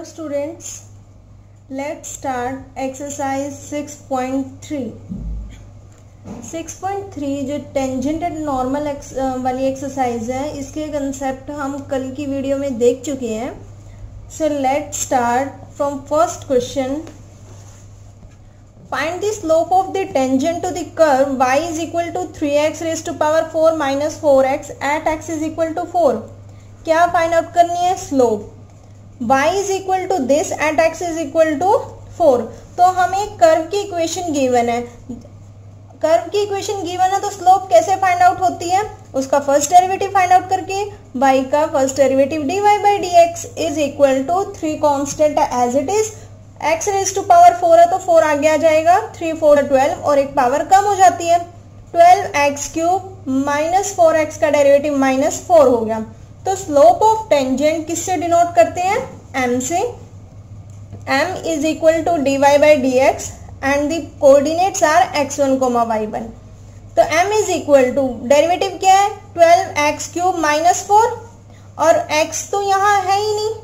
Hello students, let's start exercise 6.3. 6.3 जो tangent and normal वाली exercise है, इसके कंसेप्ट हम कल की वीडियो में देख चुके हैं. So let's start from first question. Find the slope of the tangent to the curve y is equal to 3x raised to power 4 minus 4x at x is equal to 4. क्या find out करनी है? Slope. y is equal to this at x is equal to 4. तो हमें curve की equation given है. Curve की equation given है तो स्लोप कैसे फाइंड आउट होती है? उसका फर्स्ट डेरिवेटिव फाइंड आउट करके y का first derivative dy by dx is equal to 3 constant as it is. x raise to power 4 है तो 4 आगे आ जाएगा. 3 4 12 और एक पावर कम हो जाती है. 12x क्यूब माइनस 4x का डेरिवेटिव माइनस 4 हो गया. तो स्लोप ऑफ टेंजेंट किससे डिनोट करते हैं? m से. m is equal to dy by d x and the coordinates are x1, y1. तो m is equal to derivative क्या है? 12x क्यूब माइनस 4 और x तो यहाँ है ही नहीं,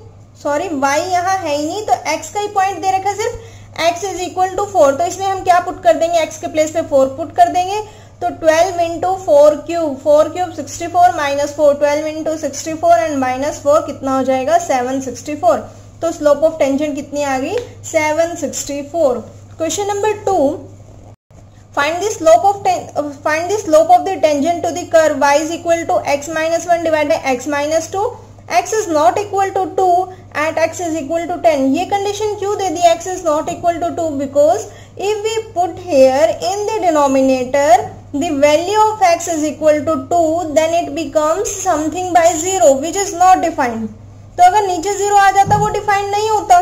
सॉरी y यहाँ है ही नहीं, तो x का ही पॉइंट दे रखा है सिर्फ. x इज इक्वल टू 4, तो इसमें हम क्या पुट कर देंगे? x के प्लेस पे 4 पुट कर देंगे. तो 12 into 4 cube 64 minus 4, 12 into 64 and minus 4 कितना हो जाएगा? 764. तो स्लोप ऑफ टेंजेंट कितनी आ गई? 764. Question number 2. Find the slope of the tangent to the curve y is equal to x minus 1 divide by x minus 2. x is not equal to 2 at x is equal to 10. ये condition क्यों दे दी? x is not equal to 2 because if we put here in the denominator the value of x is equal to 2 then it becomes something by 0 which is not defined. तो अगर नीचे 0 आ जाता वो defined नहीं होता.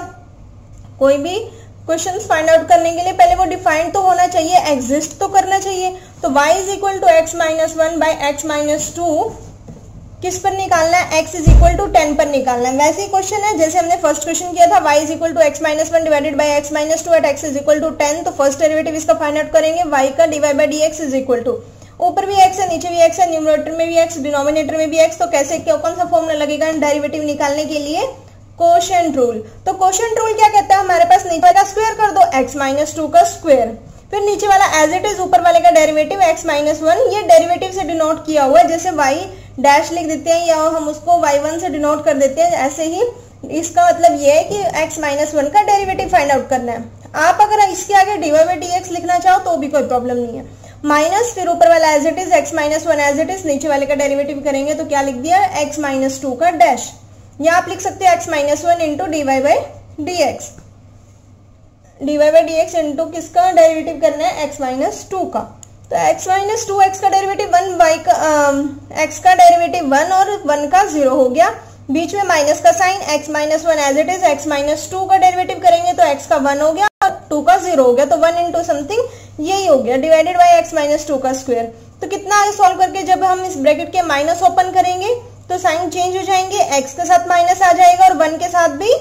कोई भी क्वेश्चंस फाइंड आउट करने के लिए पहले वो डिफाइंड तो होना चाहिए, एग्जिस्ट तो करना चाहिए. तो y is equal to x minus 1 by x minus 2 किस पर निकालना है? x इज इक्वल टू 10 पर निकालना है. वैसे ही क्वेश्चन है जैसे हमने फर्स्ट क्वेश्चन किया था, y is equal to x minus 1 divided by x minus 2 at x is equal to 10. तो फर्स्ट डेरिवेटिव इसका फाइंड आउट करेंगे. y का dy by dx is equal to, ऊपर भी x है नीचे भी x है, न्यूमरेटर में भी x डिनोमिनेटर में भी x. तो कैसे कौन सा फॉर्मूला लगेगा डेरिवेटिव निकालने के लिए? Quotient rule. तो कोशेंट रूल क्या कहता है? हमारे पास नीचे का स्क्वायर कर दो, x माइनस 2 का स्क्वायर, फिर नीचे वाला एज इट इज, ऊपर वाले का डेरिवेटिव x माइनस 1. ये डेरिवेटिव से डिनोट किया हुआ है, जैसे y डैश लिख देते हैं या हम उसको y1 से डिनोट कर देते हैं. ऐसे ही इसका मतलब ये है कि x माइनस 1 का डेरिवेटिव फाइंड आउट करना है. आप अगर इसके आगे dy बाई dx लिखना चाहो तो भी कोई प्रॉब्लम नहीं है. माइनस फिर ऊपर वाला as it is, x minus 1 as it is, नीचे वाले का डेरिवेटिव करेंगे तो क्या लिख दिया? x माइनस 2 का डैश. या आप लिख सकते हो x minus 1 into d y by d x. D y by d x into किसका डेरिवेटिव करना है? x माइनस 2 का. तो x माइनस 2 x का डेरिवेटिव 1, y का x का डेरिवेटिव 1 और 1 का 0 हो गया. बीच में माइनस का sign, x minus 1 as it is, x minus 2 का डेरिवेटिव करेंगे तो x का 1 हो गया और 2 का 0 हो गया. तो 1 इंटू समथिंग यही हो गया डिवाइडेड बाई x माइनस 2 का स्क्वायर. तो कितना आगे सॉल्व करके जब हम इस ब्रैकेट के माइनस ओपन करेंगे तो साइन चेंज हो जाएंगे. x के साथ माइनस आ जाएगा और 1 के साथ भी,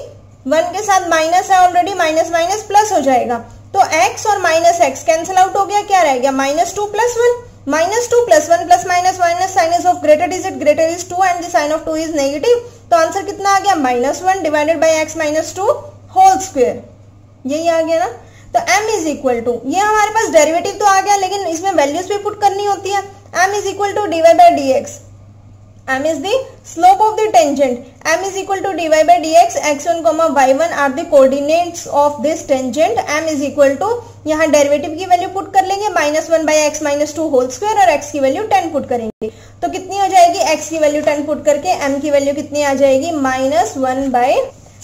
1 के साथ माइनस है ऑलरेडी, माइनस माइनस प्लस हो जाएगा. तो x और माइनस x कैंसिल आउट हो गया. क्या रह गया? Minus 2 plus 1. Minus 2 plus 1 plus minus minus, sign is of greater is 2 and the sign of 2 is negative. तो आंसर कितना आ गया? Minus 1 divided by x minus 2 whole square. यही आ गया ना. तो m इज इक्वल टू, ये हमारे पास डेरिवेटिव तो आ गया लेकिन इसमें वैल्यूज भी पुट करनी होती है. m is equal to dy by dx. m is the slope of the tangent. m is equal to dy by dx. x1, y1 are the coordinates of this tangent. m is equal to, यहाँ derivative की value put कर लेंगे, minus 1 by x minus 2 whole square और x की value 10 put करेंगे. तो कितनी हो जाएगी? x की वैल्यू 10 पुट करके m की वैल्यू कितनी आ जाएगी? Minus 1 by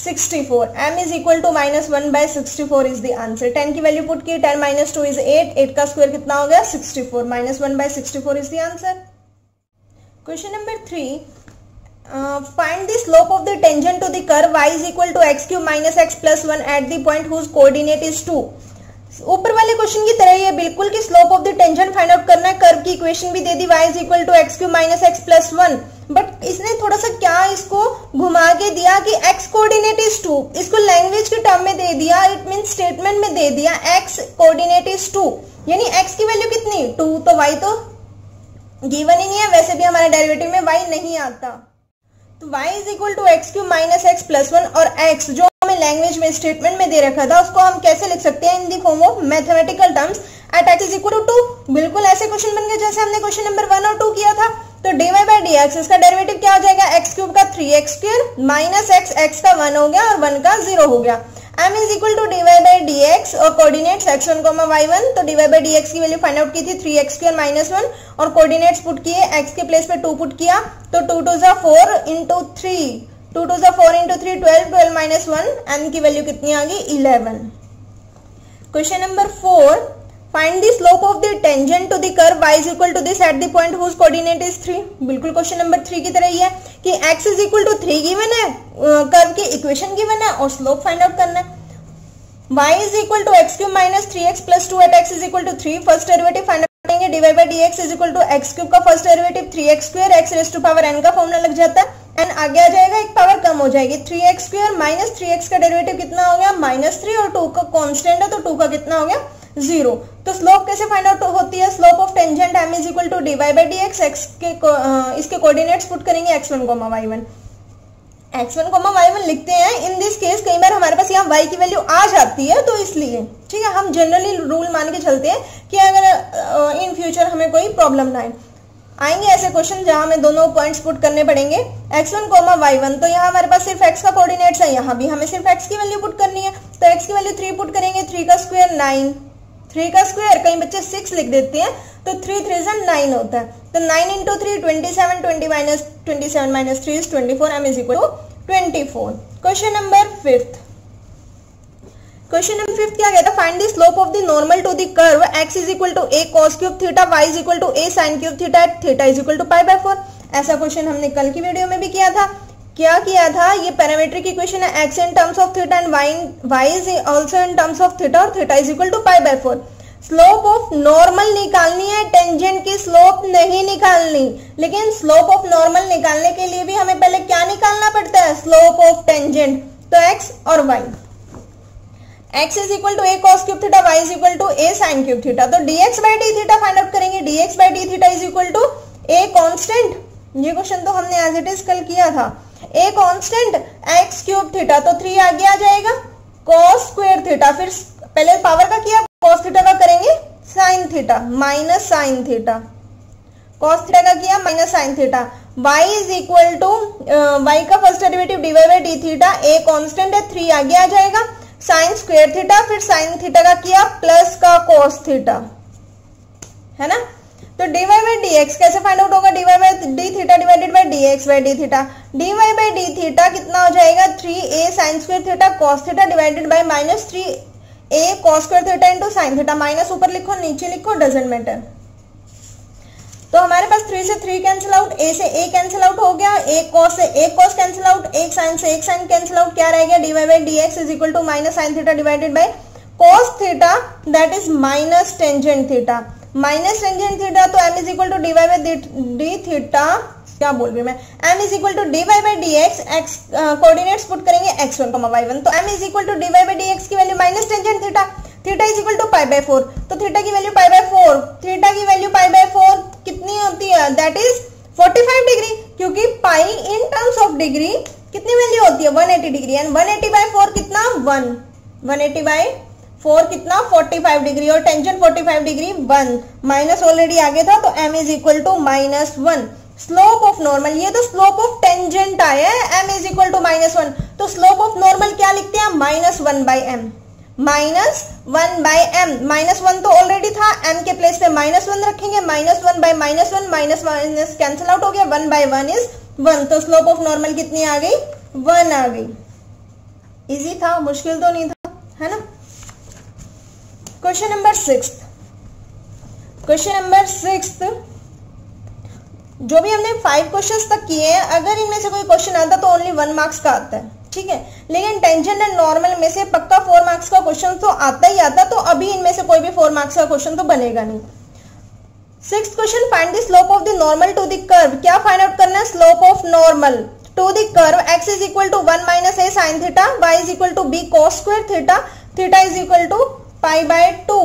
64. m is equal to minus 1 by 64 is the answer. 10 की वैल्यू पुट की, 10 माइनस 2 इज 8, 8 का स्क्वायर कितना हो गया? 64. Minus 1 by 64 is the answer. Question number 3. Find the slope of the tangent to the curve y is equal to x cube minus x plus 1 at the point whose coordinate is 2. ऊपर वाले question की तरह ये बिल्कुल कि slope of the tangent find out करना है. Curve की इक्वेशन भी दे दी, y is equal to x cube minus x plus 1. But इसने थोड़ा सा क्या इसको घुमा के दिया कि x कोऑर्डिनेट इज 2. इसको लैंग्वेज के टर्म में दे दिया, इट मीन स्टेटमेंट में दे दिया x कोऑर्डिनेट इज 2, यानी x की वैल्यू कितनी? 2. तो y तो गिवन ही नहीं है, वैसे भी हमारे डेरिवेटिव में y नहीं आता. तो y is equal to x cube minus x plus 1 और x जो हमें लैंग्वेज में स्टेटमेंट में दे रखा था उसको हम कैसे लिख सकते हैं in the form of mathematical terms at x is equal to 2। बिल्कुल ऐसे क्वेश्चन बन गए जैसे हमने क्वेश्चन नंबर 1 और 2 किया था। तो dy बाई डी एक्स, इसका डेरिवेटिव क्या हो जाएगा, एक्स क्यूब का 3x स्क्वायर माइनस एक्स का 1 हो गया और 1 का 0 हो गया। m is equal to dy by d x और कोऑर्डिनेट्स x1, y1। तो dy बाई डी एक्स की वैल्यू फाइंड आउट की थी 3x स्क्वायर माइनस 1 और कोऑर्डिनेट्स पुट किए, x के प्लेस पे 2 पुट किया तो 2 2 जा 4 इंटू 3, 2 2 जा 4 इंटू 3 12, 12 माइनस 1, m की वैल्यू कितनी आ गई 11। Question number 4, find the slope of the tangent to the curve y is equal to this at the point whose coordinate is 3। बिल्कुल क्वेश्चन नंबर 3 की तरह ही है कि x is equal to 3 given है, कर्व की इक्वेशन गिवन है और slope find out करना है। y is equal to x cube minus 3x plus 2 at x is equal to 3। First derivative find out करेंगे, dy by d x is equal to x cube का first derivative 3x square x raise to power n का formula लग जाता है, n आगे आ जाएगा, एक पावर कम हो जाएगी, 3x स्क्वायर माइनस 3x का डेरिवेटिव कितना हो गया -3 और 2 का कांस्टेंट है तो 2 का कितना हो गया 0। तो स्लोप कैसे फाइंड आउट होती है, slope of tangent m is equal to dy by d x, इसके कोऑर्डिनेट्स पुट करेंगे x1, y1, x1, y1 लिखते हैं। इन दिस केस कई बार हमारे पास यहाँ y की वैल्यू आ जाती है तो इसलिए, ठीक है, हम जनरली रूल मान के चलते हैं कि अगर इन फ्यूचर हमें कोई प्रॉब्लम ना आए। आएंगे ऐसे क्वेश्चन जहां हमें दोनों पॉइंट्स पुट करने पड़ेंगे, x1, y1। तो यहाँ हमारे पास सिर्फ x का कोऑर्डिनेट्स है, यहाँ भी हमें सिर्फ x की वैल्यू पुट करनी है तो x की वैल्यू 3 पुट करेंगे, 3 का स्क्वायर 9, 3 का स्क्वायर कई बच्चे 6 लिख देते हैं तो 3 3 9 होता है तो 9 into 3 27, 27 minus 3 is 24, m is equal to 24। Question number 5, question number 5 क्या कहता है, find the slope of the normal to the curve x is equal to a cos cube theta, y is equal to a sin cube theta, theta is equal to pi by 4। ऐसा question हमने कल की video में भी किया था। क्या किया था, ये पैरामीट्रिक इक्वेशन है, x in terms of theta and y is also in terms of theta और theta is equal to pi by 4। Slope of normal निकालनी है, टेंजेंट की स्लोप नहीं निकालनी, लेकिन स्लोप ऑफ नॉर्मल निकालने के लिए भी हमें पहले क्या निकालना पड़ता है, स्लोप ऑफ टेंजेंट। तो x और y, x is equal to a cos cube theta, y is equal to a sin cube theta. तो dx by d theta find out करेंगे, dx by d theta is equal to a constant, ये question तो हमने as it is कल किया था, a constant x cube theta तो 3 आगे आ जाएगा, cos स्क्वायर थीटा, फिर पहले पावर का किया, cos थीटा का करेंगे sin theta minus sin theta, cos theta का किया minus sin theta, y is equal to y का first derivative dy by d theta, a constant है 3 आगे आ जाएगा, sin स्क्वायर थीटा, फिर sin थीटा का किया प्लस का cos थीटा, है ना। तो dy बाई डी एक्स कैसे फाइंड आउट होगा, dy by d theta divided by dx by d theta, dy by d theta कितना हो जाएगा 3a sin square theta cos theta divided by minus 3a cos square theta into sin theta, minus ऊपर लिखो नीचे लिखो doesn't matter. तो हमारे पास 3 से 3 कैंसिल आउट, a से a कैंसिल आउट हो गया, a cos से a cos कैंसिल आउट, एक sin से एक sin कैंसिल आउट, क्या रह गया dy by d x is equal to minus sin theta divided by cos theta that is minus tangent theta, minus tangent theta तो m is equal to dy by d theta, क्या बोल रही मैं, m is equal to dy by d x, x coordinates put करेंगे x1, y1। तो m is equal to dy by d x की value minus tangent theta, theta is equal to pi by 4, तो theta की वैल्यू पाई by 4, theta की वैल्यू पाई बाय 4 कितनी होती है, दैट इज 45 डिग्री, क्योंकि पाई इन टर्म्स ऑफ डिग्री कितनी वैल्यू होती है 180 डिग्री, एंड 180 बाय 4 कितना 1, 180 बाय 4 कितना 45 डिग्री, और टेंजेंट 45 डिग्री 1, माइनस ऑलरेडी आगे था तो m is equal to -1। Slope of normal, ये तो स्लोप ऑफ टेंजेंट आया है, m इज इक्वल टू -1, तो स्लोप ऑफ नॉर्मल क्या लिखते हैं -1 बाई m, -1 बाई m, -1 तो ऑलरेडी था, m के प्लेस पे -1 रखेंगे, -1 by -1, minus minus cancel out हो गया, 1 बाई 1 इज 1, तो स्लोप ऑफ नॉर्मल कितनी आ गई 1 आ गई। इजी था, मुश्किल तो नहीं था, है ना। क्वेश्चन नंबर 6, क्वेश्चन नंबर 6, जो भी हमने 5 क्वेश्चंस तक किए हैं, अगर इनमें से कोई क्वेश्चन आता तो ओनली 1 मार्क्स का आता है, ठीक है, लेकिन टेंजेंट एंड नॉर्मल में से पक्का 4 मार्क्स का क्वेश्चन तो आता ही आता, तो अभी इनमें से कोई भी 4 मार्क्स का क्वेश्चन तो बनेगा नहीं। 6th question, find the slope of the normal to the curve, क्या फाइंड आउट करना है, slope of normal to the curve x is equal to 1 minus a sin theta, y is equal to b cos square theta, theta is equal to pi bye 2।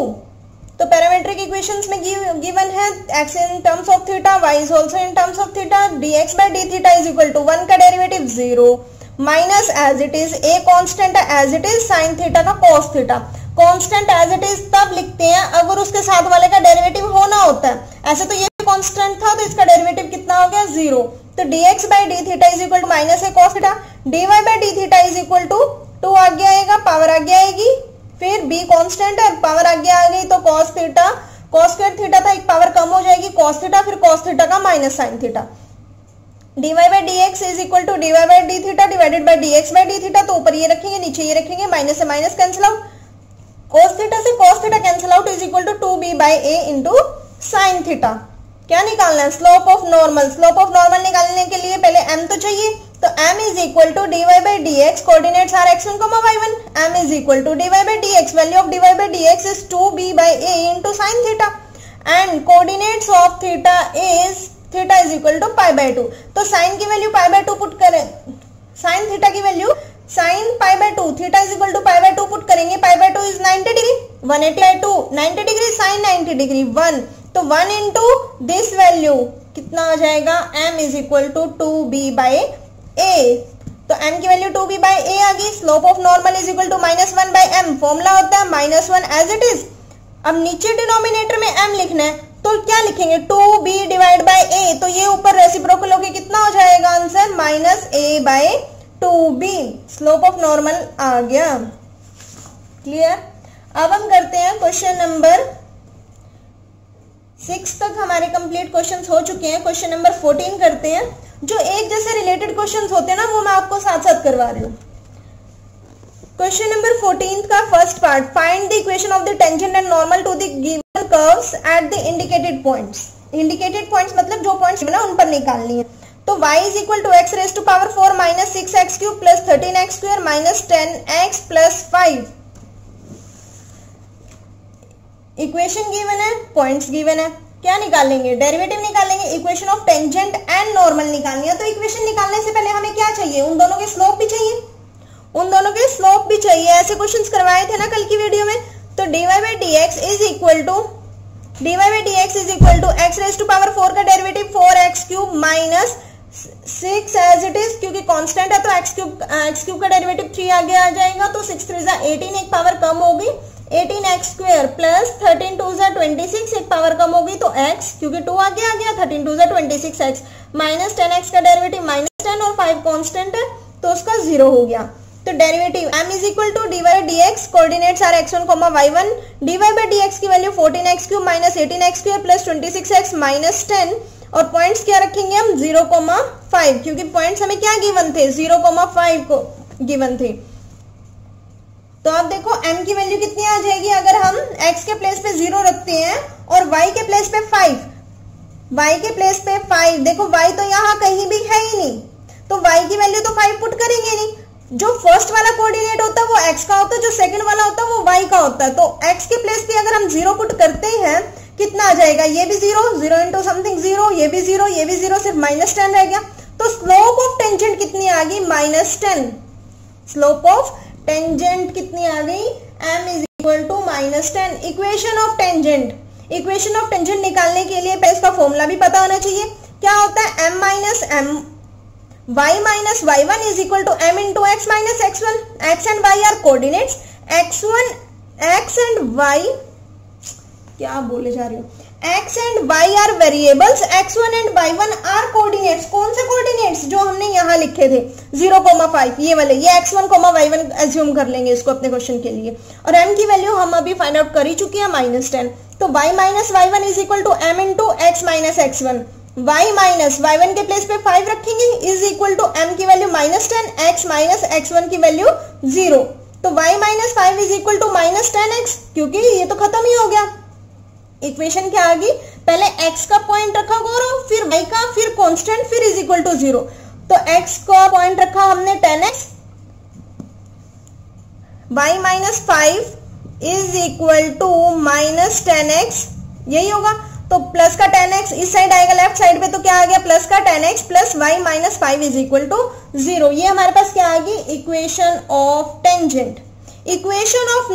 तो parametric equations में given है x in terms of theta, y is also in terms of theta, dx by D theta is equal to 1 का derivative 0, minus as it is, a constant है as it is sine theta का cos theta. Constant as it is तब लिखते हैं अगर उसके साथ वाले का डेरिवेटिव होना होता है, ऐसे तो ये कांस्टेंट था तो इसका डेरिवेटिव कितना हो गया 0। तो dx by d theta is equal to minus a cos theta, dy by d theta is equal to 2 आगे आएगा, पावर आगे आएगी, फिर b कांस्टेंट है, पावर आगे आ गई तो cos theta, cos square theta था, एक पावर कम हो जाएगी cos थीटा, फिर cos थीटा का minus sin theta. dy by dx is equal to dy by d theta divided by dx by d theta, तो ऊपर ये रखेंगे नीचे ये रखेंगे, माइनस से minus cancel out, cos theta से cos theta cancel out is equal to 2b by a into sin theta. क्या निकालना है? Slope of normal. Slope of normal निकालने के लिए पहले m तो चाहिए, तो m is equal to dy by dx, coordinates are x1, y1, m is equal to dy by dx, value of dy by dx is 2b by a into sin theta, and coordinates of theta is theta is equal to pi bye 2। तो sin की वैल्यू पाई bye 2 put करें, sin theta की value sin pi by 2, theta is equal to pi bye 2 put करेंगे, pi bye 2 is 90 degree, 180 by 2 90 degree, sin 90 degree 1, तो 1 into this value कितना आ जाएगा, m is equal to 2b by a, तो m की value 2b by a आ गई। Slope of normal is equal to minus 1 by m, formula होता है माइनस 1 एज इट इज। अब नीचे डिनोमिनेटर में m लिखना है तो क्या लिखेंगे 2b डिवाइड बाय a, तो ये ऊपर रेसिप्रोकल होके कितना हो जाएगा answer minus a by 2b। Slope of normal आ गया, क्लियर। अब हम करते हैं क्वेश्चन नंबर 6 तक हमारे कंप्लीट क्वेश्चंस हो चुके हैं। क्वेश्चन नंबर 14 करते हैं, जो एक जैसे रिलेटेड क्वेश्चंस होते हैं ना वो मैं आपको साथ साथ करवा रही हूँ। क्वेश्चन नंबर 14 का first part, find the equation of the tangent and normal to the given curves at the indicated points. Indicated points मतलब जो पॉइंट्स ना उन पर निकालनी है। तो y is equal to x raise to power 4 minus 6x cube plus 13x square minus 10x plus 5। Equation given है, points given है, क्या निकालेंगे? डेरिवेटिव निकालेंगे। Equation of tangent and normal निकालनी है, तो इक्वेशन निकालने से पहले हमें क्या चाहिए? उन दोनों के स्लोप भी चाहिए, उन दोनों के स्लोप भी चाहिए। ऐसे क्वेश्चंस करवाए थे ना कल की वीडियो में। तो dy by dx is equal to x raise to power 4 का derivative 4x cube minus 6 as it is, क्योंकि कांस्टेंट है तो x क्यूब का डेरिवेटिव 3 आगे आ जाएगा, तो 6 3 18, एक पावर कम होगी 18x स्क्वायर प्लस 13 2 26, एक पावर कम होगी तो x, क्योंकि 2 आगे आ गया, 13 2 26x माइनस 10x का डेरिवेटिव माइनस 10 और 5 कांस्टेंट है तो उसका 0 हो गया। तो derivative m is equal to dy by dx, coordinates are x1, y1, dy by dx की value 14x cube minus 18x square plus 26x minus 10, और पॉइंट्स क्या रखेंगे हम 0,5, क्योंकि पॉइंट्स हमें क्या गिवन थे 0,5 को गिवन थे। तो आप देखो m की वैल्यू कितनी आ जाएगी अगर हम x के प्लेस पे 0 रखते हैं और y के प्लेस पे 5, y के प्लेस पे 5, देखो y तो यहाँ कहीं भी है ही नहीं, तो y की वैल्यू तो 5 पुट करेंगे नहीं। जो फर्स्ट वाला कोऑर्डिनेट होता है वो x का होता है, जो सेकंड वाला होता है वो y का होता है। तो x के प्लेस पे अगर हम 0 पुट करते हैं कितना आ जाएगा, ये भी 0 इंटू समथिंग 0, ये भी 0, ये भी 0, सिर्फ माइनस 10 रह गया। तो स्लोप ऑफ टेंजेंट कितनी आ गई माइनस 10, स्लोप ऑफ टेंजेंट कितनी आ गई m is equal to minus 10। Equation of tangent निकालने के लिए पहले इसका फॉर्मूला भी पता होना चाहिए। क्या होता है m minus m y minus y1 is equal to m into x minus x1। x and y are coordinates, x and y क्या बोले जा रही हूँ, x and y are variables, x1 and y1 are coordinates. कौन से coordinates? जो हमने यहाँ लिखे थे 0,5, ये वाले, ये x1, y1 एज्यूम कर लेंगे इसको अपने क्वेश्चन के लिए। और m की वैल्यू हम अभी फाइंड आउट कर ही चुके हैं माइनस 10। तो y minus y1 is equal to m into x minus x1। y minus y1 के प्लेस पे 5 रखेंगे इज इक्वल टू m की value minus 10, x minus x1 की वैल्यू 0। तो y minus 5 is equal to minus 10x, क्योंकि ये तो खत्म ही हो गया। इक्वेशन क्या आ गई, पहले x का पॉइंट रखा गौरव, फिर y का, फिर कांस्टेंट, फिर इज इक्वल टू 0। तो x का पॉइंट रखा हमने 10x, y minus 5 is equal to minus 10x, यही होगा। तो प्लस का 10x इस साइड आएगा लेफ्ट साइड पे, तो क्या आ गया प्लस का 10x plus y minus 5 is equal to 0। ये हमारे पास क्या आ गई equation of tangent. Equation of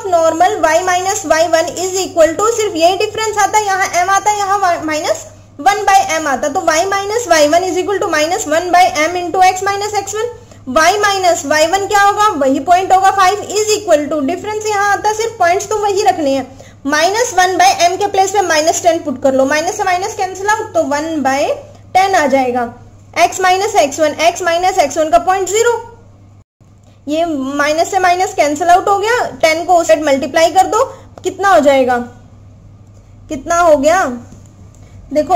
normal y minus y1 is equal to, सिर्फ यही डिफरेंस आता है, यहाँ m आता है, यहाँ माइनस 1 बाय एम आता, तो y minus y one is equal to minus 1 by m into x minus x one. y minus y one क्या होगा, वही पॉइंट होगा 5 इज इक्वल टू, डिफरेंस यहाँ आता है, सिर्फ पॉइंट्स तो वही रखने हैं, माइनस 1 बाय एम के प्लेस पे माइनस 10 पुट कर लो, माइनस से माइनस कैंसिल आउट, तो 1 बाय 10 आ जाएगा। x minus x one, x minus x one का पॉइंट 0, ये माइनस से माइनस कैंसिल आउट हो गया, 10 को उस साइड मल्टीप्लाई कर दो, कितना हो जाएगा, कितना हो गया, देखो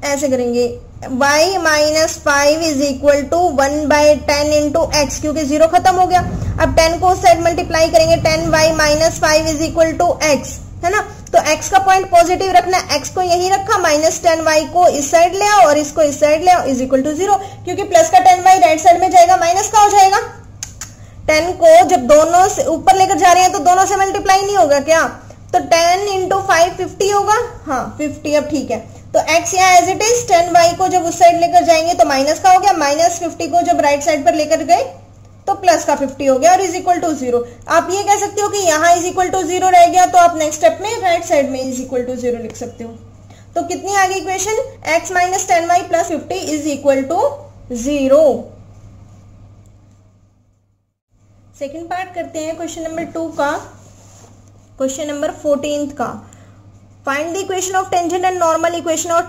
ऐसे करेंगे, y minus 5 is equal to 1 by 10 into x, क्योंकि 0 खत्म हो गया। अब 10 को उस साइड मल्टीप्लाई करेंगे, 10y minus 5 is equal to x, है ना, तो x का पॉइंट पॉजिटिव रखना है, x को यही रखा, माइनस 10y को इस साइड ले आओ और इसको इस साइड ले आओ, इज इक्वल टू 0, क्योंकि प्लस का 10y राइट साइड में जाएगा, माइनस का हो जाएगा। 10 को जब दोनों से ऊपर लेकर जा रहे हैं तो दोनों से मल्टीप्लाई नहीं होगा क्या, तो 10 इंटू 5 50 होगा, हाँ 50, अब ठीक है, तो x यहाँ एज इट इज, 10y को जब उस साइड लेकर जाएंगे तो माइनस का हो गया, माइनस 50 को जब राइट साइड पर लेकर गए तो प्लस का 50 हो गया और इज इक्वल टू 0। आप ये कह सकते हो कि यहाँ इज इक्वल टू 0 रह गया, तो आप नेक्स्ट स्टेप में राइट साइड में इज इक्वल टू 0 लिख सकते हो। तो कितनी आ गई इक्वेशन, x minus 10y plus 50 is equal to 0। Second part करते हैं क्वेश्चन नंबर 2 का, क्वेश्चन नंबर 14 का। Find the equation of tangent and normal, equation of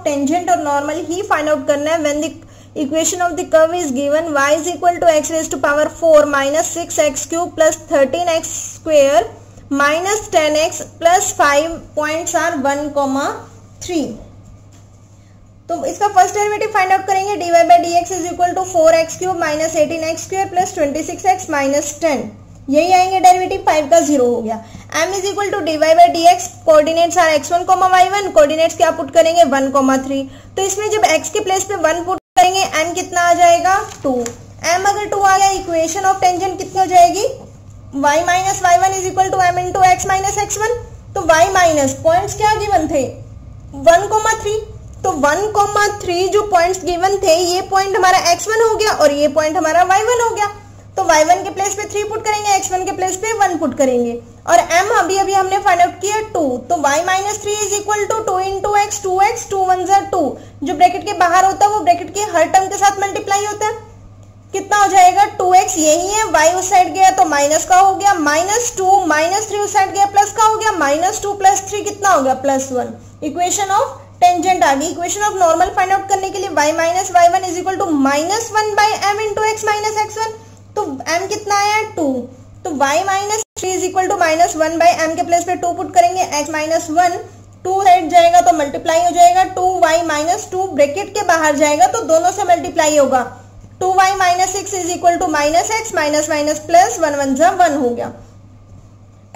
tangent और नॉर्मल ही फाइंड आउट करना है when the equation of the curve is given y is equal to x raise to power 4 minus 6x cube plus 13x square minus 10x plus 5 points are 1,3। तो इसका first derivative find out करेंगे, dy by d x is equal to 4x cube minus 18x square plus 26x minus 10, यही आएंगे derivative, 5 का 0 हो गया। m is equal to dy by d x, coordinates are x1, y1, coordinates क्या put करेंगे 1,3, तो इसमें जब x के प्लेस पे 1 पुट करेंगे m कितना आ जाएगा 2, m अगर 2 आ गया, इक्वेशन ऑफ टेंजेंट कितनी हो जाएगी, y minus y one is equal to m into x minus x1, तो y माइनस पॉइंट्स क्या गिवन थे 1,3, तो 1,3 जो पॉइंट्स गिवन थे, ये पॉइंट हमारा x1 हो गया और ये पॉइंट हमारा y1 हो गया, तो y1 के प्लेस पे 3 पुट करेंगे, x1 के प्लेस पे 1 पुट करेंगे, और m अभी हमने फाइंड आउट किया 2, तो y minus 3 is equal to 2 into x, 2x, 2 1 जा 2, जो ब्रैकेट के बाहर होता है वो ब्रैकेट के हर टर्म के साथ मल्टीप्लाई होता है, कितना हो जाएगा 2x, यही है, y उस साइड गया तो माइनस का हो गया, माइनस 2 माइनस 3 उस साइड गया प्लस का हो गया, माइनस 2 प्लस 3 कितना हो गया प्लस 1, इक्वेशन ऑफ टेंजेंट आ गई। Equation of normal find out करने के लिए y minus y one is equal to minus 1 by m into x minus x1, तो m कितना आया 2, तो y minus 3 is equal to minus 1 by m के प्लेस पे 2 पुट करेंगे, x माइनस 1 2 साइड जाएगा तो मल्टीप्लाई हो जाएगा, 2y माइनस 2 ब्रैकेट के बाहर जाएगा तो दोनों से मल्टीप्लाई होगा, 2y minus 6 is equal to minus x minus minus plus 1 1 जा 1 हो गया।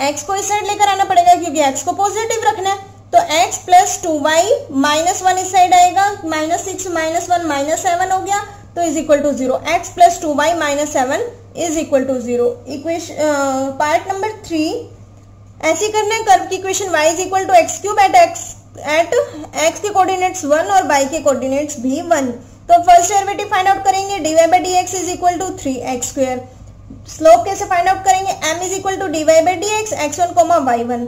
x को इस साइड लेकर आना पड़ेगा क्योंकि x को पॉजिटिव रखना है, तो x प्लस 2y माइनस 1 इस साइड आएगा, माइनस 6 माइनस 1 माइनस 7 हो गया, तो is equal to 0, x plus 2y minus 7 is equal to 0। Equation part number 3 ऐसे करना है, कर्व की equation y is equal to x cube at x के कोऑर्डिनेट्स 1 और y के कोऑर्डिनेट्स भी 1, तो फर्स्ट डेरिवेटिव फाइंड आउट करेंगे, dy by d x is equal to 3x square, slope कैसे फाइंड आउट करेंगे, m is equal to dy by d x x1 y1,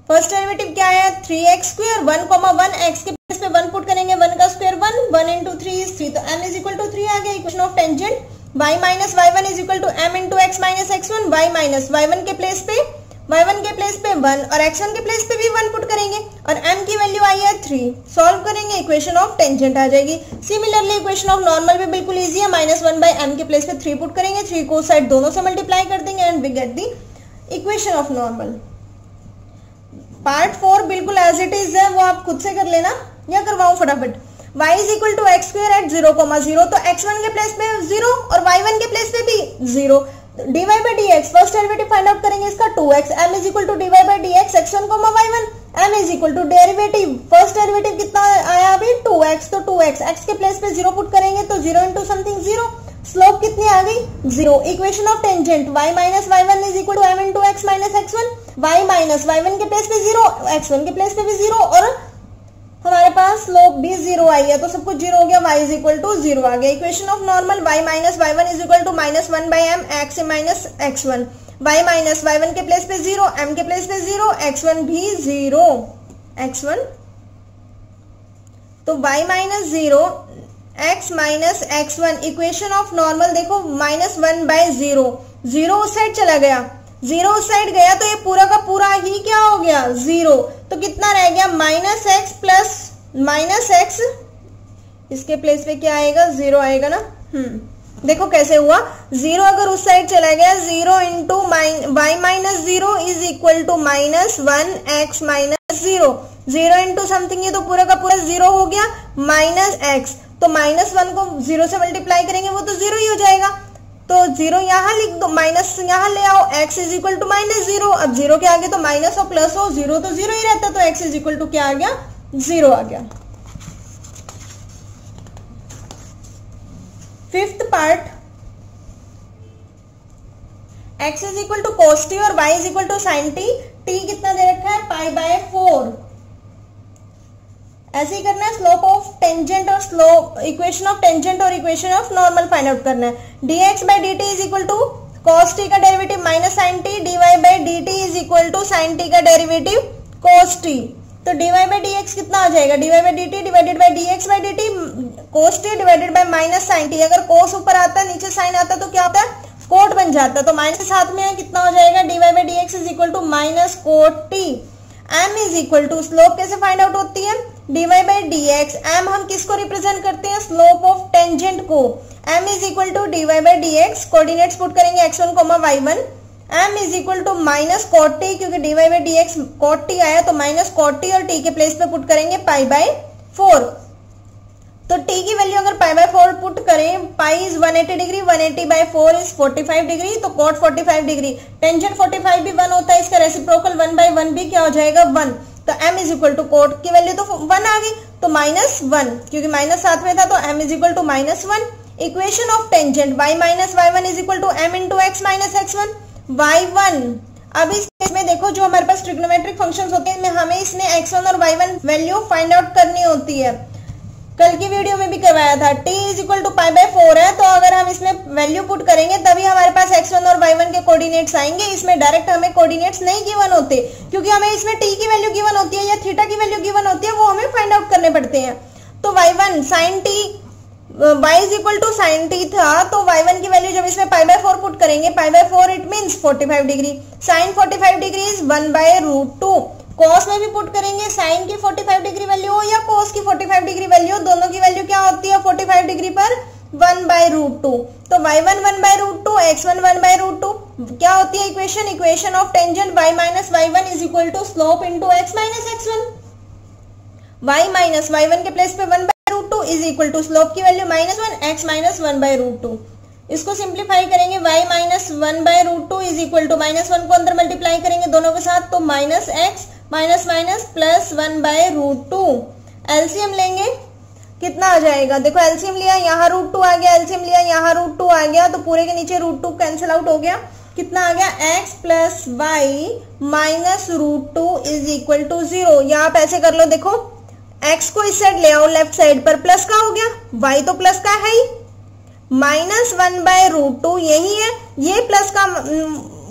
first derivative क्या आया 3x square 1,1, x के place पे 1 put करेंगे, 1 का square 1 into 3 is 3, तो m is equal to 3 आ गया। Equation of tangent y minus y one is equal to m into x minus x1, y minus y1 के प्लेस पे 1 और x1 के प्लेस पे भी 1 पुट करेंगे और m की वैल्यू आई है 3, सॉल्व करेंगे इक्वेशन ऑफ टेंजेंट आ जाएगी। सिमिलरली इक्वेशन ऑफ नॉर्मल भी बिल्कुल इजी है, माइनस 1 बाई एम के प्लेस पे 3 पुट करेंगे, 3 को साइड दोनों से मल्टीप्लाई कर देंगे and we get the equation of normal. Part 4 बिल्कुल एज इट इज है, वो आप खुद से कर लेना या करवाऊं फटाफट। y is equal to x square at 0,0, तो x1 के प्लेस पे 0 और y1 के प्लेस पे भी 0, dy by d x first derivative find out करेंगे इसका 2x, m is equal to dy by d x x1 y1, m is equal to derivative first derivative कितना आया अभी 2x, तो 2x x के प्लेस पे 0 पुट करेंगे तो 0 इंटू समथिंग 0, स्लोप कितनी आ गई 0। Equation of tangent y minus y one is equal to m into x minus x1, y minus y1 के प्लेस पे 0, x1 के प्लेस पे भी 0 और हमारे पास स्लोप भी 0 आई है, तो सब कुछ 0 हो गया, y इज इक्वल टू 0 आ गया। Equation of normal y minus y one is equal to minus 1 by m x minus x1, y minus y one के प्लेस पे 0, m के प्लेस पे 0, x1 भी 0, x1 तो y minus 0 x minus x1 equation of normal देखो -1/0, 0 उस side चला गया, 0 उस साइड गया तो ये पूरा का पूरा ही क्या हो गया 0। तो कितना रह गया -x प्लस -x, इसके प्लेस पे क्या आएगा 0 आएगा ना। देखो कैसे हुआ, 0 अगर उस साइड चला गया 0 into y minus 0 is equal to -1x minus 0, 0 into something, ये तो पूरा का पूरा 0 हो गया -x, तो -1 को 0 से मल्टीप्लाई करेंगे वो तो 0 ही हो जाएगा, तो 0 यहाँ लिख दो, माइनस यहाँ ले आओ, x इज इक्वल टू -0। अब 0 के आगे तो माइनस और प्लस हो, 0 तो 0 ही रहता, तो x इज इक्वल टू क्या आ गया 0 आ गया। Fifth part, x is equal to cos t और y is equal to sin t, t कितना दे रखा है π/4। ऐसे ही करना है, स्लोप ऑफ टेंजेंट और स्लोप, इक्वेशन ऑफ टेंजेंट और equation of normal find out करना है। dx/dt is equal to cos t का derivative minus sin t, dy/dt is equal to sin t का डेरिवेटिव cos t। तो dy/dx कितना आ जाएगा, dy/dt divided by dx/dt, cos t divided by minus sin t। अगर cos ऊपर आता है नीचे sin आता तो क्या होता है, कोट बन जाता है, तो माइनस के साथ में कितना हो जाएगा, dy/dx is equal to minus cot t। m is equal to, slope कैसे फाइंड आउट होती है, dy/dx, m हम किसको रिप्रेजेंट करते हैं, स्लोप ऑफ टेंजेंट को, m is equal to dy/dx, coordinates put करेंगे x1, y1, m is equal to minus cot t, क्योंकि dy/dx cot t आया तो माइनस cot t और t के प्लेस पे पुट करेंगे π/4। तो t की वैल्यू अगर π/4 पुट करें, pi is 180 degree, 180/4 is 45 degree, तो cot 45 डिग्री, टेंजेंट 45 भी 1 होता है, इसका रेसिप्रोकल 1/1 भी क्या हो जाएगा 1, तो m is equal to cot की वैल्यू तो 1 आ गई, तो -1, क्योंकि माइनस साथ में था तो m is equal to -1। Equation of tangent y minus y1 is equal to m into x minus x1, y1। अब इस केस में देखो जो हमारे पास ट्रिग्नोमेट्रिक फंक्शंस होते हैं, हमें इसमें x1 और y1 वैल्यू फाइंड आउट करनी होती है, कल की वीडियो में भी करवाया था। t इज इक्वल टू π/4 है, तो अगर हम इसमें वैल्यू पुट करेंगे तभी हमारे पास x1 और y1 के कोऑर्डिनेट्स आएंगे। इसमें डायरेक्ट हमें कोऑर्डिनेट्स नहीं गिवन होते, क्योंकि हमें इसमें t की वैल्यू गिवन होती है या थीटा की वैल्यू गिवन होती है, वो हमें फाइंड आउट करने पड़ते हैं। तो y1 sin t, y is equal to sin t था, तो y1 की वैल्यू जब इसमें π/4 पुट करेंगे, π/4 it means 45 degree, sin 45 degree is 1/√2। cos में भी पुट करेंगे, sin की 45 डिग्री वैल्यू हो या cos की 45 डिग्री वैल्यू हो, दोनों की वैल्यू क्या होती है 45 डिग्री पर 1/√2। तो y1 1/√2, x1 1/√2 क्या होती है equation, equation of tangent y minus y1 is equal to slope into x minus x1। y minus y1 के प्लेस पे 1/√2 इज इक्वल टू स्लोप की वैल्यू -1, x माइनस 1/√2। इसको सिंप्लीफाई करेंगे, y minus 1/√2 is equal to -1 को अंदर multiply करेंगे दोनों के साथ, तो minus x minus minus plus 1/√2। LCM लेंगे कितना आ जाएगा, देखो एलसीएम लिया यहाँ √2 आ गया, एलसीएम लिया यहाँ √2 आ गया, तो पूरे के नीचे √2 कैंसिल आउट हो गया, कितना आ गया x plus y minus √2 is equal to 0। यहाँ आप ऐसे कर लो, देखो x को इस साइड ले आओ लेफ्ट साइड पर, प्लस का हो गया, y तो प्लस का है ही, -1/√2 यही है, ये प्लस का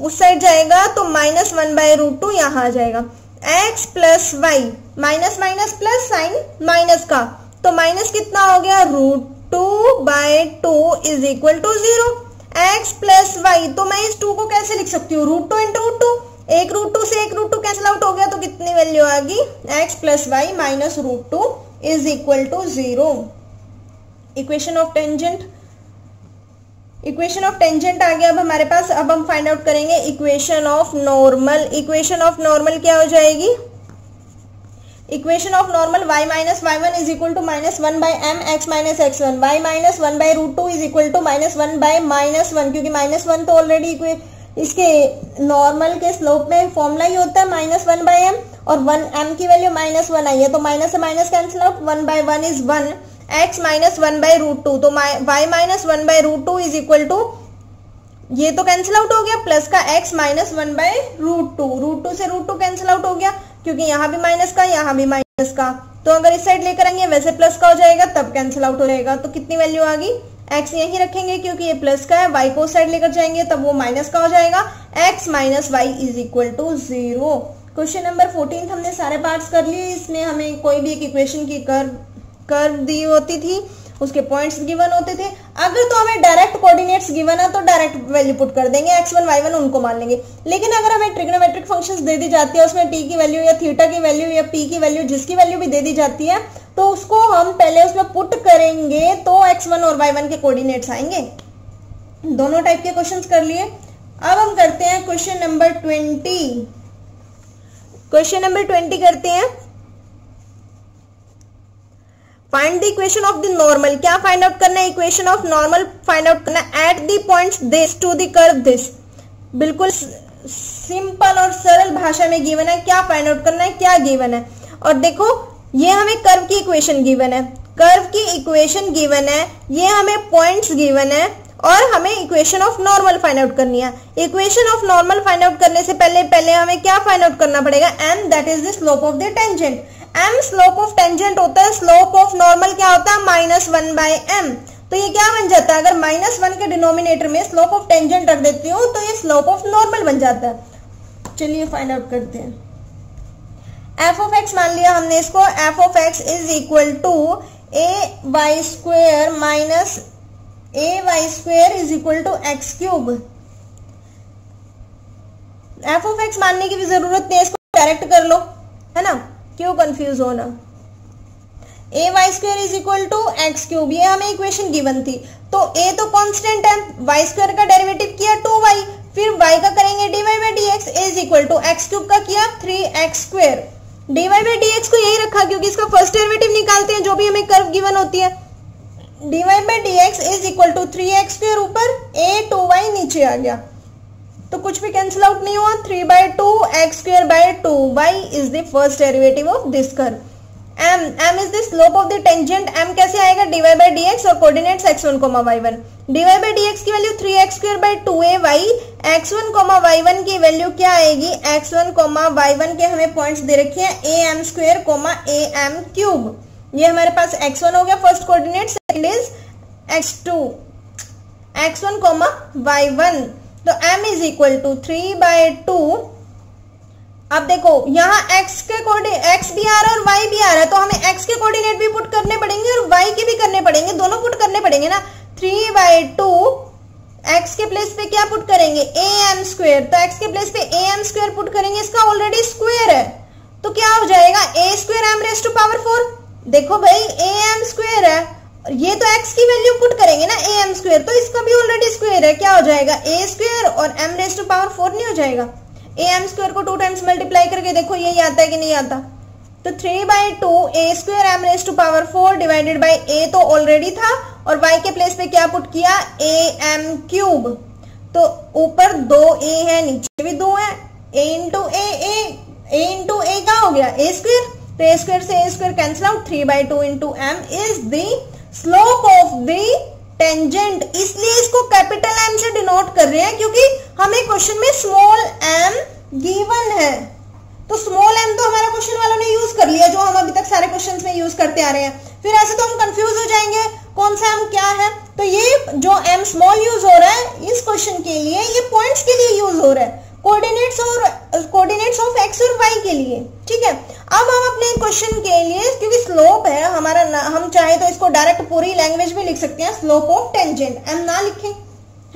उस साइड जाएगा तो -1/√2 यहाँ आ जाएगा, x plus y, minus minus plus sign minus का, तो माइनस कितना हो गया √2/2 is equal to 0। x plus y, तो मैं इस 2 को कैसे लिख सकती हूँ, √2 इंटू √2, एक √2 से एक √2 कैंसिल आउट हो गया, तो कितनी वैल्यू आ गई x plus y minus √2 is equal to 0। Equation of tangent, equation of tangent आ गया अब हमारे पास। अब हम फाइंड आउट करेंगे equation of normal. Equation of normal क्या हो जाएगी, equation of normal y minus y1 is equal to -1/m x minus x1, y minus 1/√2 is equal to -1/-1, क्योंकि -1 तो ऑलरेडी इसके नॉर्मल के स्लोप में फॉर्मूला ही होता है -1/m, और 1m की वैल्यू -1 आई है, तो माइनस से minus cancel out, 1/1 is 1, x minus 1/√2, तो y minus 1/√2 is equal to, ये तो कैंसिल आउट हो गया, प्लस का x माइनस 1/√2, √2 से √2 कैंसिल आउट हो गया, क्योंकि यहाँ भी माइनस का यहाँ भी माइनस का, तो अगर इस साइड लेकर आएंगे वैसे प्लस का हो जाएगा, तब कैंसिल आउट हो जाएगा। तो कितनी वैल्यू आ गई, x यहीं रखेंगे क्योंकि ये प्लस का है, y को उस साइड लेकर जाएंगे तब वो माइनस का हो जाएगा, x minus y is equal to 0। Question number 14 हमने सारे पार्ट्स कर लिए, इसमें हमें कोई भी एक इक्वेशन की कर्व कर्व दी होती थी, उसके पॉइंट्स गिवन होते थे। अगर तो हमें डायरेक्ट कोऑर्डिनेट्स गिवन है तो डायरेक्ट वैल्यू पुट कर देंगे, x1 y1 उनको मान लेंगे। लेकिन अगर हमें ट्रिग्नोमेट्रिक फंक्शंस दे दी जाती है, उसमें t की वैल्यू या थीटा की वैल्यू या p की वैल्यू, जिसकी वैल्यू भी दे दी जाती है, तो उसको हम पहले उसमें पुट करेंगे तो x1 और y1 के कोऑर्डिनेट्स आएंगे। दोनों टाइप के क्वेश्चंस कर लिए। अब हम करते हैं क्वेश्चन नंबर 20। क्वेश्चन नंबर 20 करते हैं। Find the equation of the normal. क्या फाइंड आउट करना है? Equation of normal find out करना है at the points this to the curve this. बिल्कुल सिंपल और सरल भाषा में गिवन है। क्या फाइंड आउट करना है, क्या गिवन है। और देखो ये हमें कर्व की इक्वेशन गिवन है, कर्व की इक्वेशन गिवन है, ये हमें पॉइंट्स गिवन है और हमें equation of normal find out करनी है। Equation of normal find out करने से पहले हमें क्या फाइंड आउट करना पड़ेगा? m, that is the slope of the tangent. m slope of tangent होता है, स्लोप ऑफ नॉर्मल क्या होता है? -1/m। तो ये क्या बन जाता है? अगर -1 के डिनोमिनेटर में स्लोप ऑफ टेंजेंट रख देती हूँ तो ये स्लोप ऑफ नॉर्मल बन जाता है। चलिए फाइंड आउट करते हैं। f ऑफ x मान लिया हमने इसको, f of x is equal to ay square minus ay square is equal to x cube. f of x मानने की भी जरूरत नहीं है, इसको डायरेक्ट कर लो, है ना, क्यों कंफ्यूज होना। ay square is equal to x cube, ये हमें इक्वेशन गिवन थी। तो a तो कांस्टेंट है, y स्क्वेयर का डेरिवेटिव किया 2y, फिर y का करेंगे dy by dx is equal to x cube का किया 3x square. dy by dx को यही रखा क्योंकि इसका फर्स्ट डेरिवेटिव निकालते हैं जो भी हमें कर्व गिवन होती है। dy by dx is equal to 3x square ऊपर, a 2y नीचे आ गया तो कुछ भी कैंसिल आउट नहीं हुआ। 3/2 x square by 2y is the first derivative of this curve. m is the slope of the tangent. m कैसे आएगा? dy बाई dx और coordinates x1, y1। dy by dx की value 3x square by 2ay, x1, y1 की value क्या आएगी? x1, y1 के हमें points दे रखे हैं am स्क्वेयर, am क्यूब। ये हमारे पास x1 हो गया first coordinate, second is x2, x1, y1। तो m इज इक्वल टू 3/2। अब देखो यहाँ x के कोऑर्डिनेट, x भी आ रहा है और y भी आ रहा है, तो हमें x के कोऑर्डिनेट भी पुट करने पड़ेंगे और y के भी करने पड़ेंगे, दोनों पुट करने पड़ेंगे ना। 3/2 x के प्लेस पे क्या पुट करेंगे? am स्क्वेयर, तो x के प्लेस पे am स्क्वेयर पुट करेंगे, इसका ऑलरेडी स्क्वेयर है तो क्या हो जाएगा? a square m raise to power 4। देखो भाई am स्क्वेयर है, ये तो x की वैल्यू पुट करेंगे ना am स्क्वेयर, तो इसका भी ऑलरेडी स्क्वेयर है, क्या हो जाएगा? a स्क्वेयर और m रेज़ टू पावर 4 नहीं हो जाएगा? am स्क्वेयर को 2 टाइम्स मल्टीप्लाई करके देखो यही आता है कि नहीं आता। तो 3/2 a square m raise to power 4 by बाई a तो ऑलरेडी था और y के प्लेस पे क्या पुट किया? am cube. तो ऊपर 2a है, नीचे भी 2 है, a इंटू a क्या हो गया? a स्क्वेयर, तो a स्क्वेयर से a square cancel out, 3/2 into m is the slope of the tangent. इसलिए इसको कैपिटल M से डिनोट कर रहे हैं क्योंकि हमें क्वेश्चन में स्मॉल m गिवन है। तो स्मॉल m तो हमारा क्वेश्चन वालों ने यूज कर लिया, जो हम अभी तक सारे क्वेश्चंस में यूज करते आ रहे हैं। फिर ऐसे तो हम कंफ्यूज हो जाएंगे कौन सा m क्या है। तो ये जो m स्मॉल यूज हो रहा है इस क्वेश्चन के लिए, ये पॉइंट्स के लिए यूज हो रहा है, कोऑर्डिनेट्स ऑफ x और y के लिए। ठीक है, अब हम अपने क्वेश्चन के लिए, क्योंकि स्लोप है हमारा, हम चाहे तो इसको डायरेक्ट पूरी लैंग्वेज में लिख सकते हैं, स्लोप ऑफ टेंजेंट, m ना लिखें,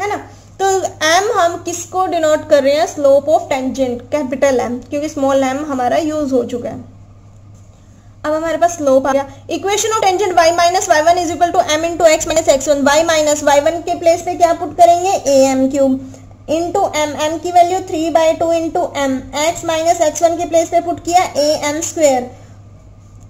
है ना। तो m हम किसको डिनोट कर रहे हैं? Slope of tangent, capital M, क्योंकि स्मॉल m हमारा यूज हो चुका है। अब हमारे पास स्लोप आ गया। Equation of tangent y minus y1 is equal to m into x minus x1। y minus y1 के प्लेस पे क्या पुट करेंगे? am क्यूब इंटू m की value 3/2 into m, x minus x1 के प्लेस पे put किया am square,